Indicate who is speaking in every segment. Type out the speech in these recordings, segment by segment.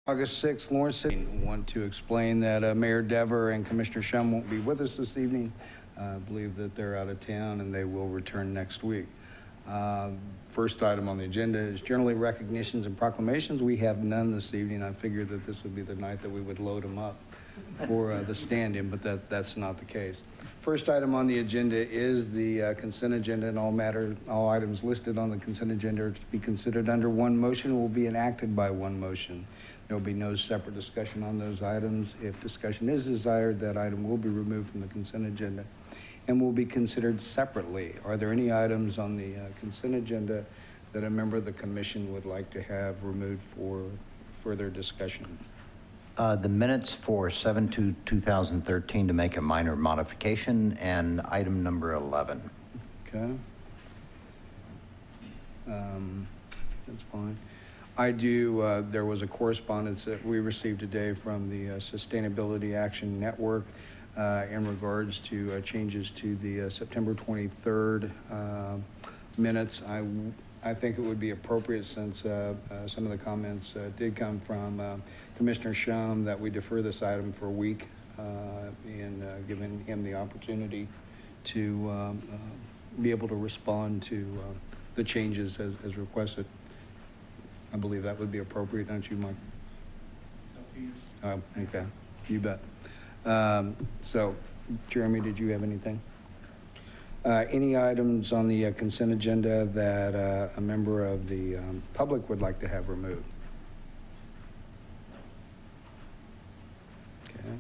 Speaker 1: August 6th, Lawrence City. I want to explain that Mayor Dever and Commissioner Shum won't be with us this evening. I believe that they're out of town and they will return next week. First item on the agenda is generally recognitions and proclamations. We have none this evening. I figured that this would be the night that we would load them up for the stand-in, but that's not the case. First item on the agenda is the consent agenda, and all items listed on the consent agenda are to be considered under one motion will be enacted by one motion. There will be no separate discussion on those items. If discussion is desired, that item will be removed from the consent agenda and will be considered separately. Are there any items on the consent agenda that a member of the commission would like to have removed for further discussion?
Speaker 2: The minutes for 7/2/2013 to make a minor modification, and item number 11.
Speaker 1: Okay. That's fine. There was a correspondence that we received today from the Sustainability Action Network in regards to changes to the September 23rd minutes. I think it would be appropriate, since some of the comments did come from Commissioner Shum, that we defer this item for a week and giving him the opportunity to be able to respond to the changes as requested. I believe that would be appropriate, don't you, Mike? Okay, you bet. So, Jeremy, did you have anything? Any items on the consent agenda that a member of the public would like to have removed? Okay.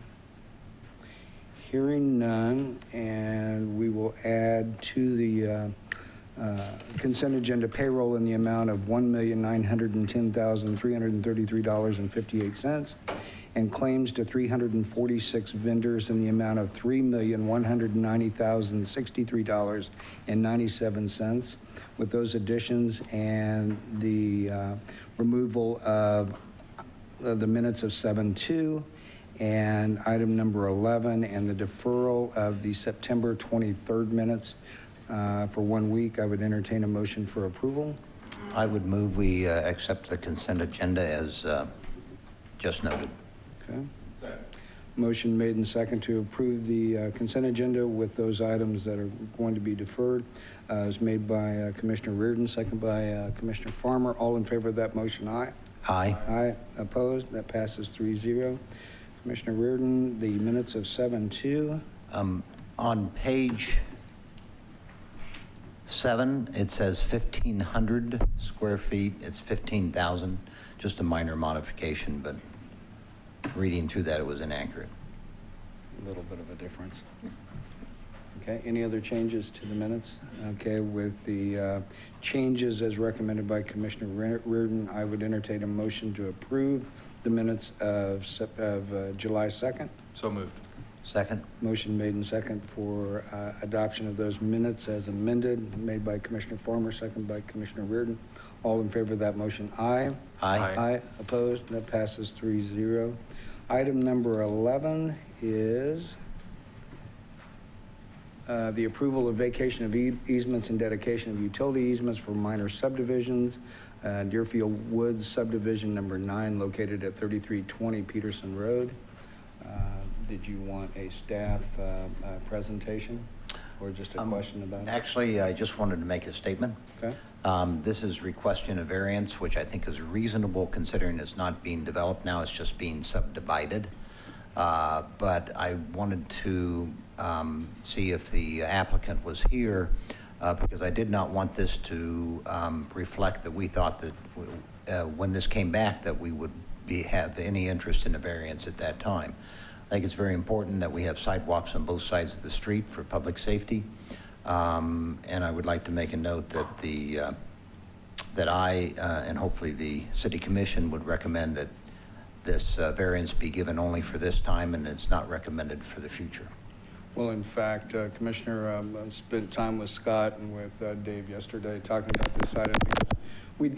Speaker 1: Hearing none, and we will add to the consent agenda payroll in the amount of $1,910,333.58 and claims to 346 vendors in the amount of $3,190,063.97. With those additions and the removal of the minutes of 7/2 and item number 11 and the deferral of the September 23rd minutes for 1 week, I would entertain a motion for approval.
Speaker 2: I would move we accept the consent agenda as just noted.
Speaker 1: Okay. Motion made and second to approve the consent agenda with those items that are going to be deferred. Is made by Commissioner Reardon, second by Commissioner Farmer. All in favor of that motion, aye.
Speaker 2: Aye.
Speaker 1: Aye. Opposed? That passes 3-0. Commissioner Reardon, the minutes of 7/2.
Speaker 2: On page 7, it says 1,500 square feet. It's 15,000. Just a minor modification, but reading through that, it was inaccurate.
Speaker 1: A little bit of a difference. Okay, any other changes to the minutes? Okay, with the changes as recommended by Commissioner Reardon, I would entertain a motion to approve the minutes of July 2nd.
Speaker 3: So moved.
Speaker 2: Second.
Speaker 1: Motion made and second for adoption of those minutes as amended, made by Commissioner Farmer, second by Commissioner Reardon. All in favor of that motion, aye.
Speaker 2: Aye.
Speaker 1: Aye. Opposed? That passes 3-0. Item number 11 is the approval of vacation of easements and dedication of utility easements for minor subdivisions. Deerfield Woods subdivision number 9, located at 3320 Peterson Road. Did you want a staff presentation or just a question about it?
Speaker 2: Actually, I just wanted to make a statement.
Speaker 1: Okay.
Speaker 2: This is requesting a variance, which I think is reasonable considering it's not being developed now, it's just being subdivided. But I wanted to see if the applicant was here because I did not want this to reflect that we thought that when this came back that we would have any interest in a variance at that time. I think it's very important that we have sidewalks on both sides of the street for public safety. And I would like to make a note that that I and hopefully the City Commission would recommend that this variance be given only for this time, and it's not recommended for the future.
Speaker 1: Well, in fact, Commissioner spent time with Scott and with Dave yesterday talking about this item because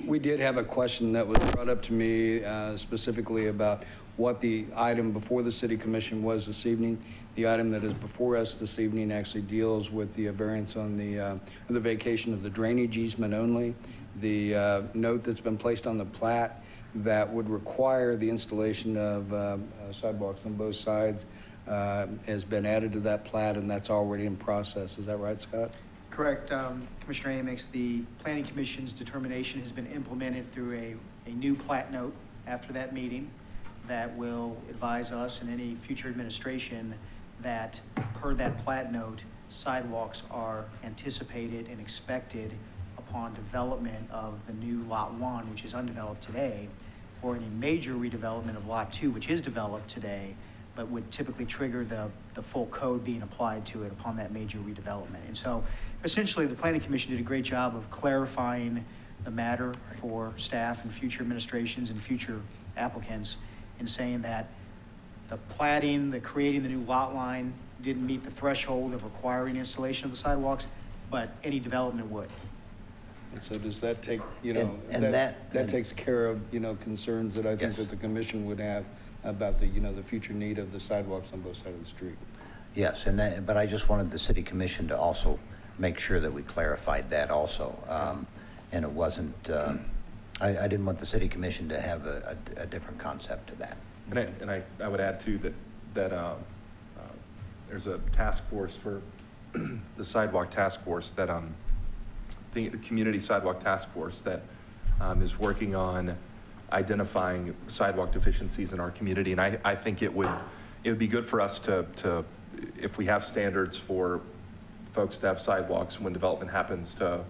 Speaker 1: we did have a question that was brought up to me specifically about what the item before the City Commission was this evening. The item that is before us this evening actually deals with the variance on the vacation of the drainage easement only. The note that's been placed on the plat that would require the installation of sidewalks on both sides has been added to that plat, and that's already in process. Is that right, Scott?
Speaker 3: Correct. Commissioner Amix, the Planning Commission's determination has been implemented through a new plat note after that meeting that will advise us and any future administration that per that plat note, sidewalks are anticipated and expected upon development of the new Lot 1, which is undeveloped today, or any major redevelopment of Lot 2, which is developed today, but would typically trigger the full code being applied to it upon that major redevelopment. And so essentially the Planning Commission did a great job of clarifying the matter for staff and future administrations and future applicants in saying that the platting, the creating the new lot line didn't meet the threshold of requiring installation of the sidewalks, but any development would.
Speaker 1: And so does that take, you know,
Speaker 2: And
Speaker 1: that takes care of, you know, concerns that I think
Speaker 2: Yes.
Speaker 1: that the commission would have about the, you know, the future need of the sidewalks on both sides of the street?
Speaker 2: Yes, and that, but I just wanted the city commission to also make sure that we clarified that also. And it wasn't, I didn't want the city commission to have a different concept to that.
Speaker 4: And I would add too that there's a task force for the sidewalk task force that the community sidewalk task force that is working on identifying sidewalk deficiencies in our community. And I think it would be good for us to if we have standards for folks to have sidewalks when development happens, to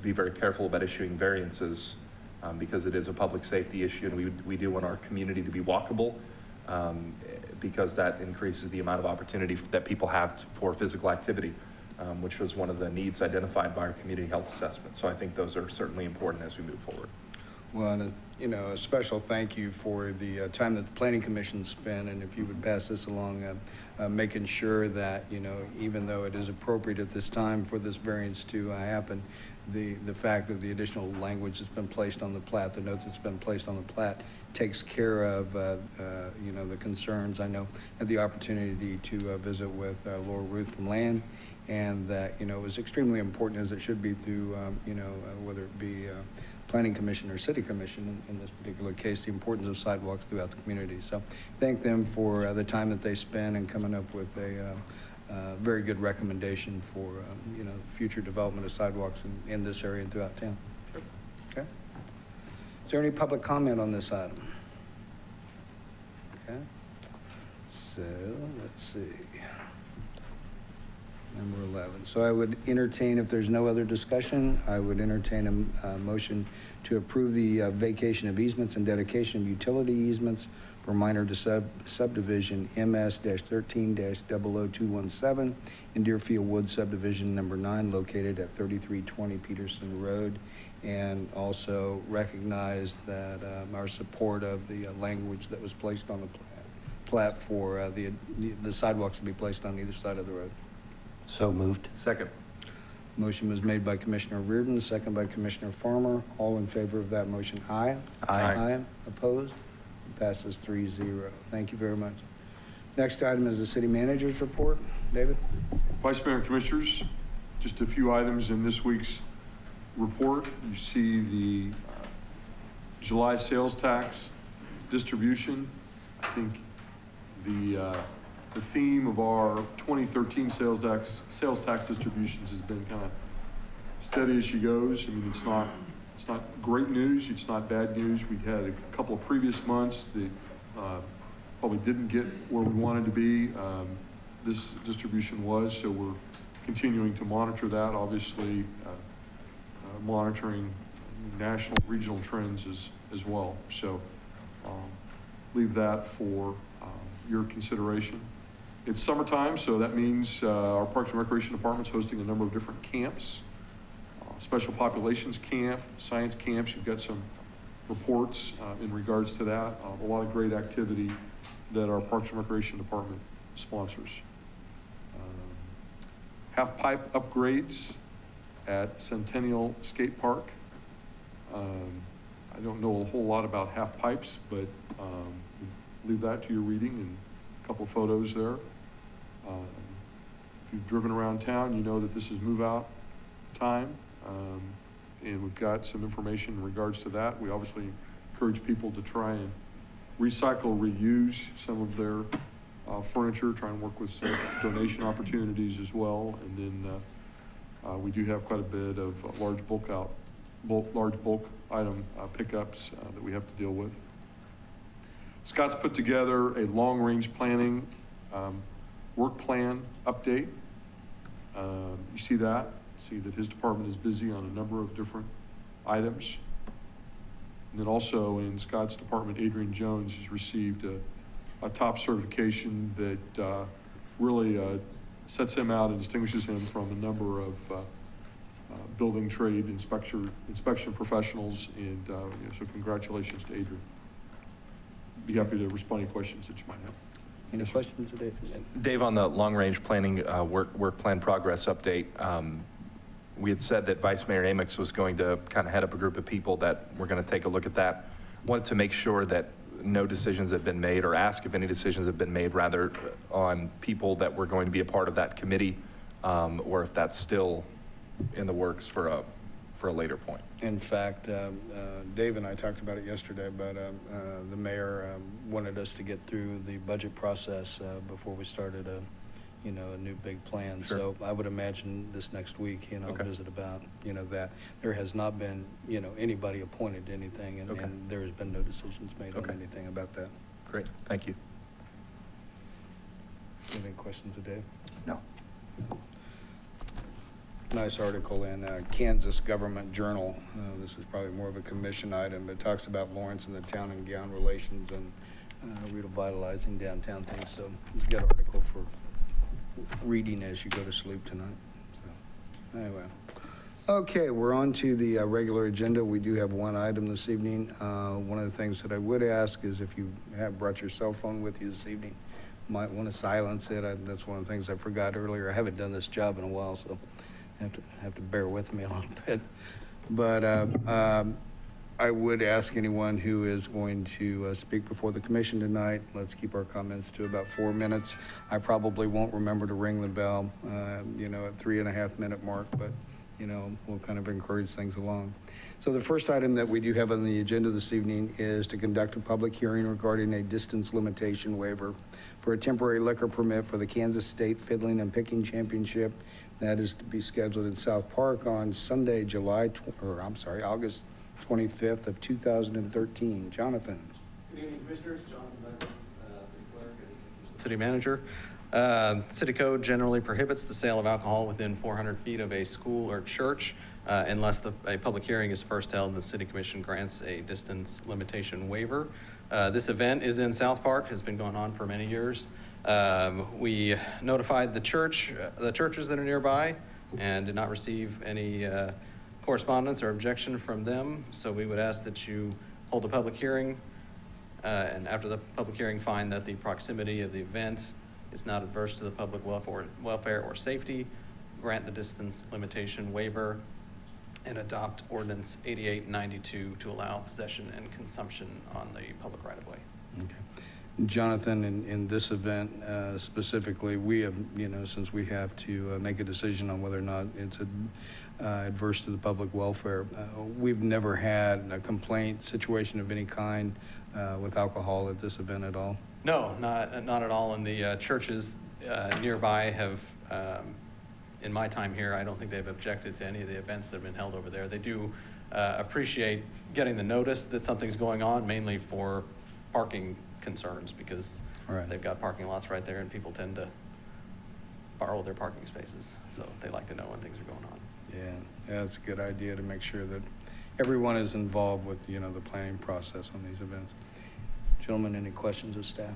Speaker 4: be very careful about issuing variances because it is a public safety issue, and we do want our community to be walkable because that increases the amount of opportunity that people have for physical activity, which was one of the needs identified by our community health assessment. So I think those are certainly important as we move forward.
Speaker 1: Well, and you know, a special thank you for the time that the Planning Commission spent, and if you would pass this along, making sure that, you know, even though it is appropriate at this time for this variance to happen, the fact of the additional language that's been placed on the plat, the notes that's been placed on the plat, takes care of, you know, the concerns. I know I had the opportunity to visit with Laura Ruth from Land, and that, you know, it was extremely important, as it should be, through, you know, whether it be Planning Commission or City Commission in this particular case, the importance of sidewalks throughout the community. So thank them for the time that they spend and coming up with a very good recommendation for, you know, future development of sidewalks in this area and throughout town.
Speaker 4: Sure.
Speaker 1: Okay. Is there any public comment on this item? Okay. So let's see. Number 11. So I would entertain, if there's no other discussion, I would entertain a motion to approve the vacation of easements and dedication of utility easements for minor subdivision MS-13-00217 in Deerfield Woods subdivision number 9, located at 3320 Peterson Road, and also recognize that our support of the language that was placed on the plat for the sidewalks to be placed on either side of the road.
Speaker 2: So moved.
Speaker 4: Second.
Speaker 1: Motion was made by Commissioner Reardon, second by Commissioner Farmer. All in favor of that motion, aye.
Speaker 2: Aye.
Speaker 1: Aye. Opposed? It passes 3-0. Thank you very much. Next item is the city manager's report. David?
Speaker 5: Vice Mayor and Commissioners, just a few items in this week's report. You see the July sales tax distribution. I think the theme of our 2013 sales tax distributions has been kind of steady as she goes. I mean, it's not great news, it's not bad news. We had a couple of previous months that probably didn't get where we wanted to be. This distribution was, so we're continuing to monitor that, obviously monitoring national, regional trends as well. So leave that for your consideration. It's summertime, so that means our Parks and Recreation Department's hosting a number of different camps. Special populations camp, science camps. You've got some reports in regards to that. A lot of great activity that our Parks and Recreation Department sponsors. Half pipe upgrades at Centennial Skate Park. I don't know a whole lot about half pipes, but leave that to your reading, and a couple of photos there. If you've driven around town, you know that this is move out time. And we've got some information in regards to that. We obviously encourage people to try and recycle, reuse some of their furniture, try and work with some donation opportunities as well. And then we do have quite a bit of large bulk item pickups that we have to deal with. Scott's put together a long-range planning work plan update. You see that. See that his department is busy on a number of different items. And then also in Scott's department, Adrian Jones has received a top certification that really sets him out and distinguishes him from a number of building trade inspection professionals. And so congratulations to Adrian. Be happy to respond to any questions that you might have.
Speaker 1: Any questions today?
Speaker 4: Dave, on the long-range planning work plan progress update, we had said that Vice Mayor Amix was going to kind of head up a group of people that were going to take a look at that. Wanted to make sure that no decisions have been made, or ask if any decisions have been made, rather, on people that were going to be a part of that committee, or if that's still in the works for a later point.
Speaker 1: In fact, Dave and I talked about it yesterday, but the mayor wanted us to get through the budget process before we started a new big plan.
Speaker 4: Sure.
Speaker 1: So I would imagine this next week,
Speaker 4: Okay.
Speaker 1: visit about, that. There has not been, anybody appointed to anything, and,
Speaker 4: Okay.
Speaker 1: and there has been no decisions made on
Speaker 4: Okay.
Speaker 1: anything about that.
Speaker 4: Great, thank you.
Speaker 1: Do you have any questions of Dave?
Speaker 2: No.
Speaker 1: Nice article in Kansas Government Journal. This is probably more of a commission item, but it talks about Lawrence and the town and gown relations and revitalizing downtown things. So it's a good article for reading as you go to sleep tonight. So anyway, okay, we're on to the regular agenda. We do have one item this evening. One of the things that I would ask is if you have brought your cell phone with you this evening, you might want to silence it. That's one of the things I forgot earlier. I haven't done this job in a while, so have to bear with me a little bit. But I would ask anyone who is going to speak before the commission tonight, let's keep our comments to about 4 minutes. I probably won't remember to ring the bell, at 3.5 minute mark, but we'll kind of encourage things along. So the first item that we do have on the agenda this evening is to conduct a public hearing regarding a distance limitation waiver for a temporary liquor permit for the Kansas State Fiddling and Picking Championship. That is to be scheduled in South Park on Sunday, August 25th of 2013. Jonathan.
Speaker 6: Good evening, Commissioners. Jonathan Douglas, City Clerk and Assistant City Manager. City Code generally prohibits the sale of alcohol within 400 feet of a school or church unless a public hearing is first held and the City Commission grants a distance limitation waiver. This event is in South Park, has been going on for many years. We notified the churches that are nearby, and did not receive any correspondence or objection from them. So we would ask that you hold a public hearing, and after the public hearing, find that the proximity of the event is not adverse to the public welfare or safety, grant the distance limitation waiver, and adopt Ordinance 8892 to allow possession and consumption on the public right-of-way.
Speaker 1: Okay. Jonathan, in this event specifically, we have, since we have to make a decision on whether or not it's adverse to the public welfare, we've never had a complaint situation of any kind with alcohol at this event at all?
Speaker 6: No, not at all. And the churches nearby have, in my time here, I don't think they've objected to any of the events that have been held over there. They do appreciate getting the notice that something's going on, mainly for parking concerns, because they've got parking lots right there and people tend to borrow their parking spaces. So they like to know when things are going on.
Speaker 1: Yeah, that's a good idea to make sure that everyone is involved with, the planning process on these events. Gentlemen, any questions of staff?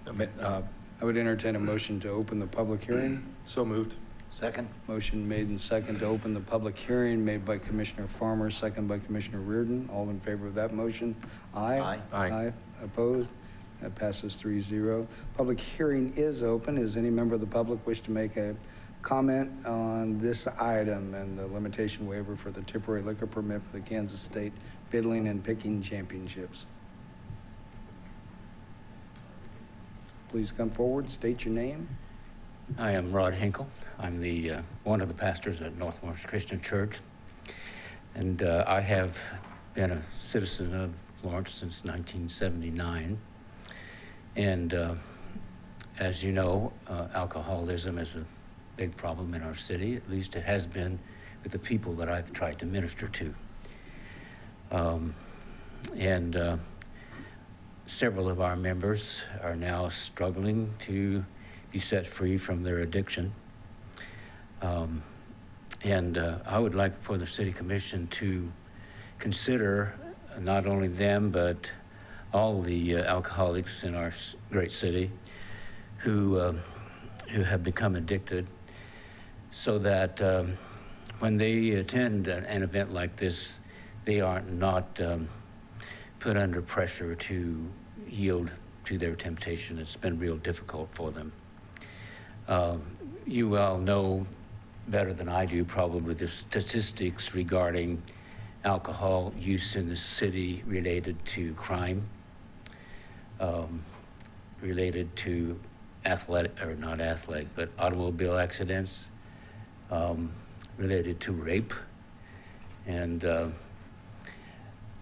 Speaker 1: I would entertain a motion to open the public hearing.
Speaker 4: So moved.
Speaker 2: Second?
Speaker 1: Motion made and second to open the public hearing, made by Commissioner Farmer, second by Commissioner Reardon. All in favor of that motion? Aye.
Speaker 2: Aye.
Speaker 4: Aye.
Speaker 1: Opposed? That passes 3-0. Public hearing is open. Does any member of the public wish to make a comment on this item and the limitation waiver for the temporary liquor permit for the Kansas State Fiddling and Picking Championships? Please come forward, state your name.
Speaker 7: I am Rod Hinkle. I'm the one of the pastors at Northwest Christian Church, and I have been a citizen of Florence since 1979. And as you know, alcoholism is a big problem in our city. At least it has been with the people that I've tried to minister to. Several of our members are now struggling to be set free from their addiction. I would like for the City Commission to consider not only them, but all the alcoholics in our great city who have become addicted, so that when they attend an event like this, they are not put under pressure to yield to their temptation. It's been real difficult for them. You all know better than I do probably the statistics regarding alcohol use in the city related to crime, related to automobile accidents, related to rape. And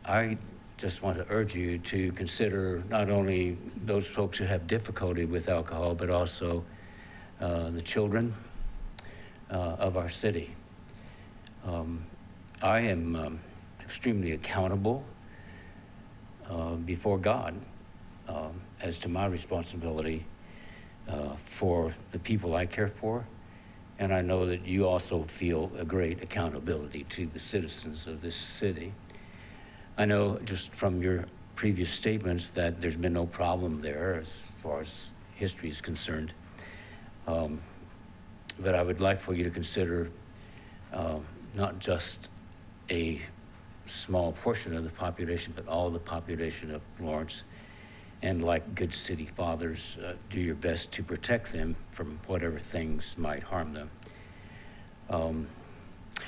Speaker 7: I just want to urge you to consider not only those folks who have difficulty with alcohol, but also the children of our city. I am extremely accountable before God as to my responsibility for the people I care for. And I know that you also feel a great accountability to the citizens of this city. I know just from your previous statements that there's been no problem there as far as history is concerned. But I would like for you to consider not just a small portion of the population, but all the population of Florence. And like good city fathers, do your best to protect them from whatever things might harm them.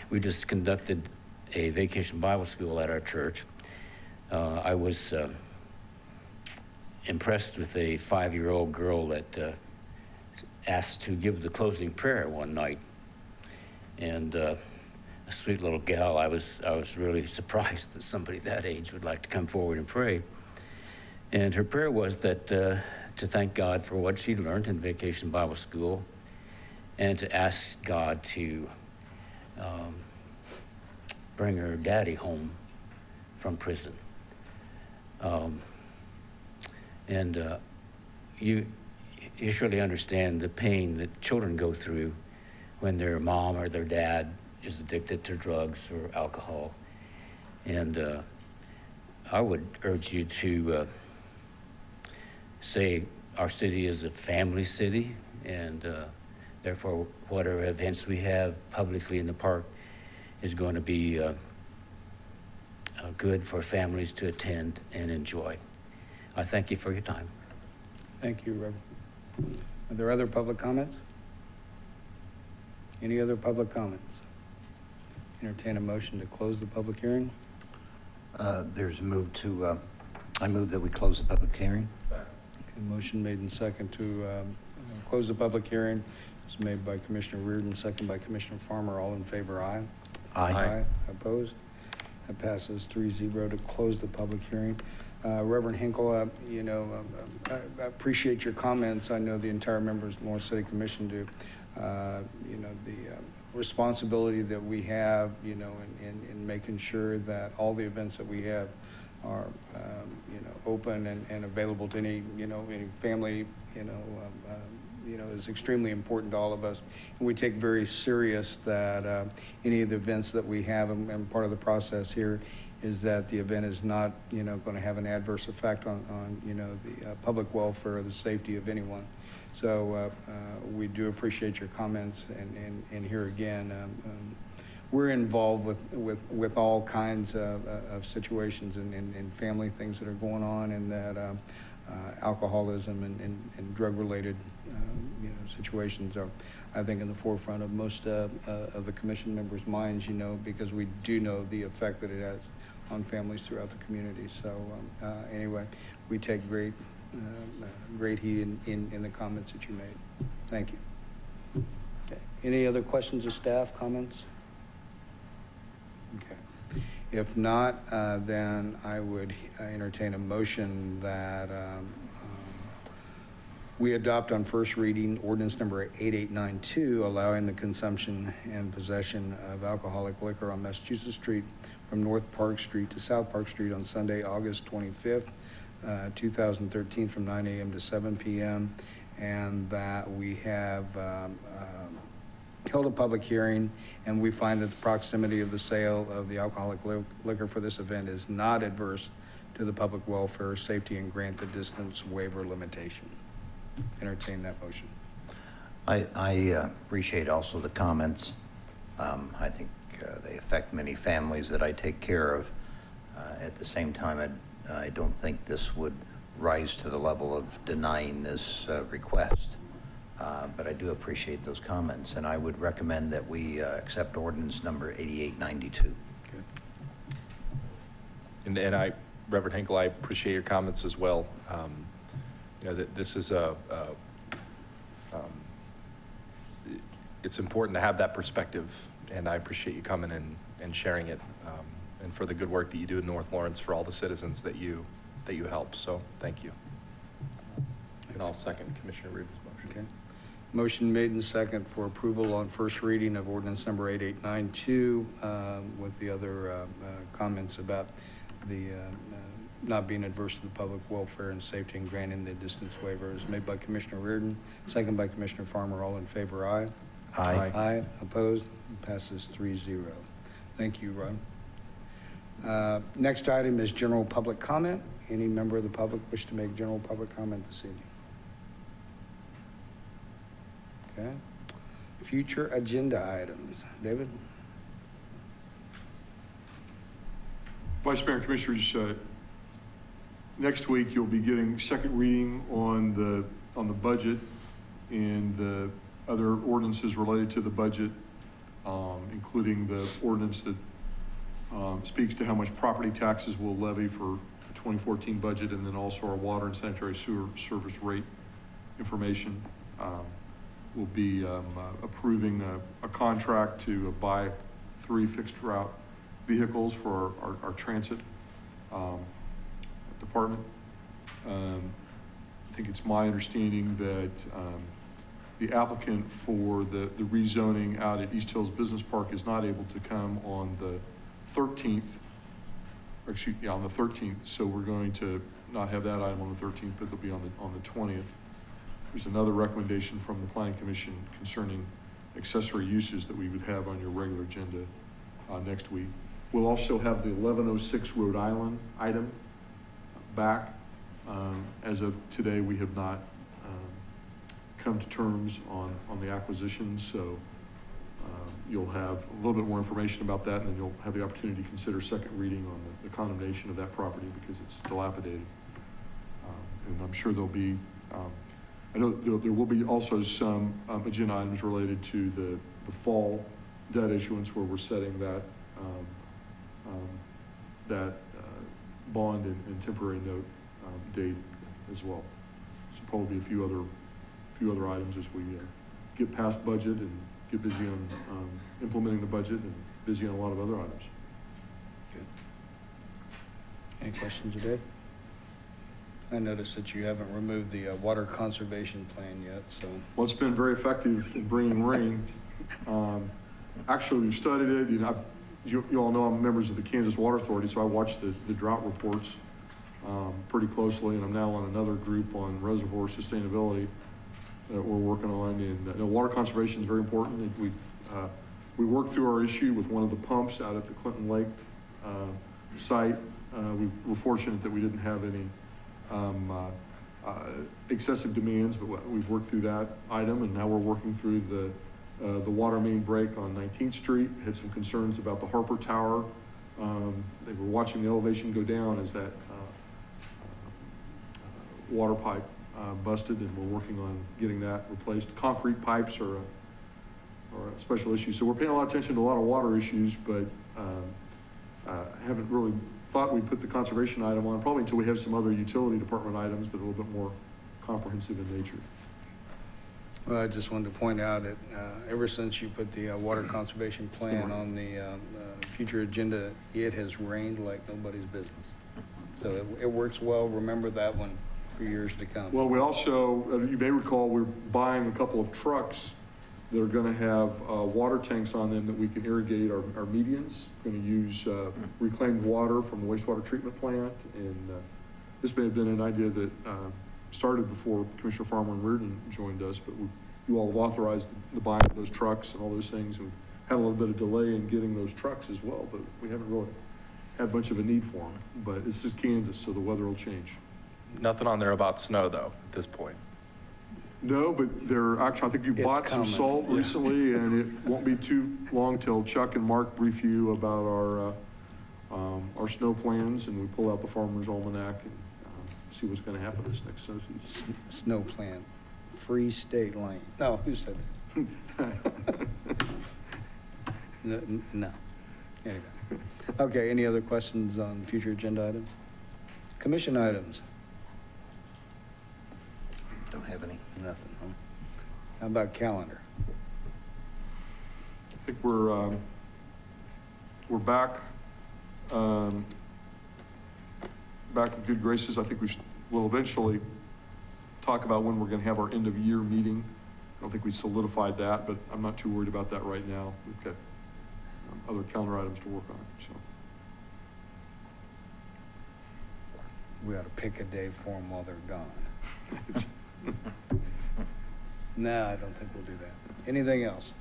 Speaker 7: We just conducted a vacation Bible school at our church. I was impressed with a 5-year-old girl that asked to give the closing prayer one night. And a sweet little gal, I was really surprised that somebody that age would like to come forward and pray. And her prayer was that to thank God for what she learned in Vacation Bible School, and to ask God to bring her daddy home from prison. You surely understand the pain that children go through when their mom or their dad is addicted to drugs or alcohol. And I would urge you to say our city is a family city, and therefore whatever events we have publicly in the park is going to be good for families to attend and enjoy. I thank you for your time.
Speaker 1: Thank you, Reverend. Are there other public comments? Any other public comments? Entertain a motion to close the public hearing.
Speaker 2: There's a move to, I move that we close the public hearing.
Speaker 1: Okay, motion made and second to close the public hearing. It's made by Commissioner Reardon, second by Commissioner Farmer. All in favor, aye.
Speaker 2: Aye.
Speaker 1: Opposed? That passes 3-0 to close the public hearing. Reverend Hinkle, I appreciate your comments. I know the entire members of the Lawrence City Commission do. The responsibility that we have, in making sure that all the events that we have are, open and available to any family, is extremely important to all of us. And we take very serious that any of the events that we have, and part of the process here is that the event is not, going to have an adverse effect on the public welfare or the safety of anyone. So we do appreciate your comments, and here again, we're involved with all kinds of situations and family things that are going on, and that alcoholism and drug-related situations are, I think, in the forefront of most of the commission members' minds, because we do know the effect that it has on families throughout the community. So anyway, we take great heed in the comments that you made. Thank you. Okay. Any other questions of staff, comments? Okay. If not, then I would entertain a motion that we adopt on first reading ordinance number 8892, allowing the consumption and possession of alcoholic liquor on Massachusetts Street from North Park Street to South Park Street on Sunday, August 25th, 2013, from 9 a.m. to 7 p.m., and that we have held a public hearing, and we find that the proximity of the sale of the alcoholic liquor for this event is not adverse to the public welfare, safety, and grant the distance waiver limitation. Entertain that motion.
Speaker 2: I appreciate also the comments. I think they affect many families that I take care of. At the same time, I don't think this would rise to the level of denying this request. But I do appreciate those comments, and I would recommend that we accept ordinance number 8892.
Speaker 4: And Reverend Hinkle, I appreciate your comments as well. You know, that this is it's important to have that perspective, and I appreciate you coming in and sharing it, and for the good work that you do in North Lawrence for all the citizens that you help. So thank you. And I'll second Commissioner Reeves' motion.
Speaker 1: Okay. Motion made and second for approval on first reading of ordinance number 8892, with the other comments about the not being adverse to the public welfare and safety and granting the distance waivers. Made by Commissioner Reardon, second by Commissioner Farmer. All in favor, aye.
Speaker 2: Aye.
Speaker 1: Aye. Opposed? Passes 3-0. Thank you, Ron. Next item is general public comment. Any member of the public wish to make general public comment this evening? Okay. Future agenda items. David?
Speaker 5: Vice Mayor and Commissioners, next week you'll be getting second reading on the budget and the other ordinances related to the budget, including the ordinance that speaks to how much property taxes we'll levy for the 2014 budget, and then also our water and sanitary sewer service rate information. We'll be approving a contract to buy 3 fixed route vehicles for our transit department. I think it's my understanding that the applicant for the rezoning out at East Hills Business Park is not able to come on the 13th, or excuse me, on the 13th. So we're going to not have that item on the 13th, but it'll be on the 20th. There's another recommendation from the Planning Commission concerning accessory uses that we would have on your regular agenda next week. We'll also have the 1106 Rhode Island item back. As of today, we have not come to terms on the acquisition, so you'll have a little bit more information about that, and then you'll have the opportunity to consider second reading on the condemnation of that property because it's dilapidated. And I'm sure there'll be, I know there will be also some agenda items related to the fall debt issuance where we're setting that bond and temporary note date as well. So probably a few other items as we get past budget and get busy on implementing the budget and busy on a lot of other items.
Speaker 1: Good. Any questions today? I noticed that you haven't removed the water conservation plan yet, so.
Speaker 5: Well, it's been very effective in bringing rain. Actually, we've studied it. You know, you all know I'm members of the Kansas Water Authority, so I watch the drought reports pretty closely, and I'm now on another group on reservoir sustainability that we're working on. And water conservation is very important. We worked through our issue with one of the pumps out at the Clinton Lake site. We were fortunate that we didn't have any excessive demands, but we've worked through that item, and now we're working through the water main break on 19th Street. Had some concerns about the Harper Tower. They were watching the elevation go down as that water pipe busted, and we're working on getting that replaced. Concrete pipes are a special issue, so we're paying a lot of attention to a lot of water issues, but haven't really thought we'd put the conservation item on, probably until we have some other utility department items that are a little bit more comprehensive in nature.
Speaker 1: Well, I just wanted to point out that ever since you put the water conservation plan on the future agenda, it has rained like nobody's business. So it works well. Remember that one for years to come.
Speaker 5: Well, we also, you may recall, we're buying a couple of trucks that are going to have water tanks on them that we can irrigate our medians. Going to use reclaimed water from the wastewater treatment plant. And this may have been an idea that started before Commissioner Farmer and Reardon joined us, but you all have authorized the buying of those trucks and all those things. We've had a little bit of delay in getting those trucks as well, but we haven't really had much of a need for them. But it's just Kansas, so the weather will change.
Speaker 4: Nothing on there about snow, though, at this point.
Speaker 5: No, but they're actually, I think you
Speaker 1: It's
Speaker 5: bought some
Speaker 1: coming,
Speaker 5: salt
Speaker 1: yeah.
Speaker 5: recently, and it won't be too long till Chuck and Mark brief you about our snow plans, and we pull out the Farmer's Almanac and see what's going to happen this next snow season.
Speaker 1: Snow plant, Free State Lane. No, who said that? No. Anyway. Okay, any other questions on future agenda items? Commission items?
Speaker 2: Don't have any.
Speaker 1: Nothing, huh? How about calendar?
Speaker 5: I think we're back, back in good graces. I think we'll eventually talk about when we're going to have our end of year meeting. I don't think we solidified that, but I'm not too worried about that right now. We've got other calendar items to work on, so.
Speaker 1: We ought to pick a day for them while they're gone. No, I don't think we'll do that. Anything else?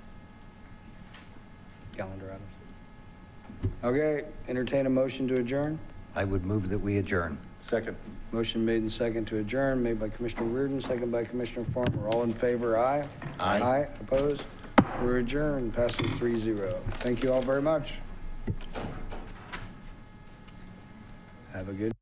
Speaker 1: Calendar items? Okay, entertain a motion to adjourn.
Speaker 2: I would move that we adjourn.
Speaker 4: Second.
Speaker 1: Motion made and second to adjourn, made by Commissioner Reardon, second by Commissioner Farmer. All in favor, aye?
Speaker 2: Aye.
Speaker 1: Aye, opposed? We're adjourned, passes 3-0. Thank you all very much. Have a good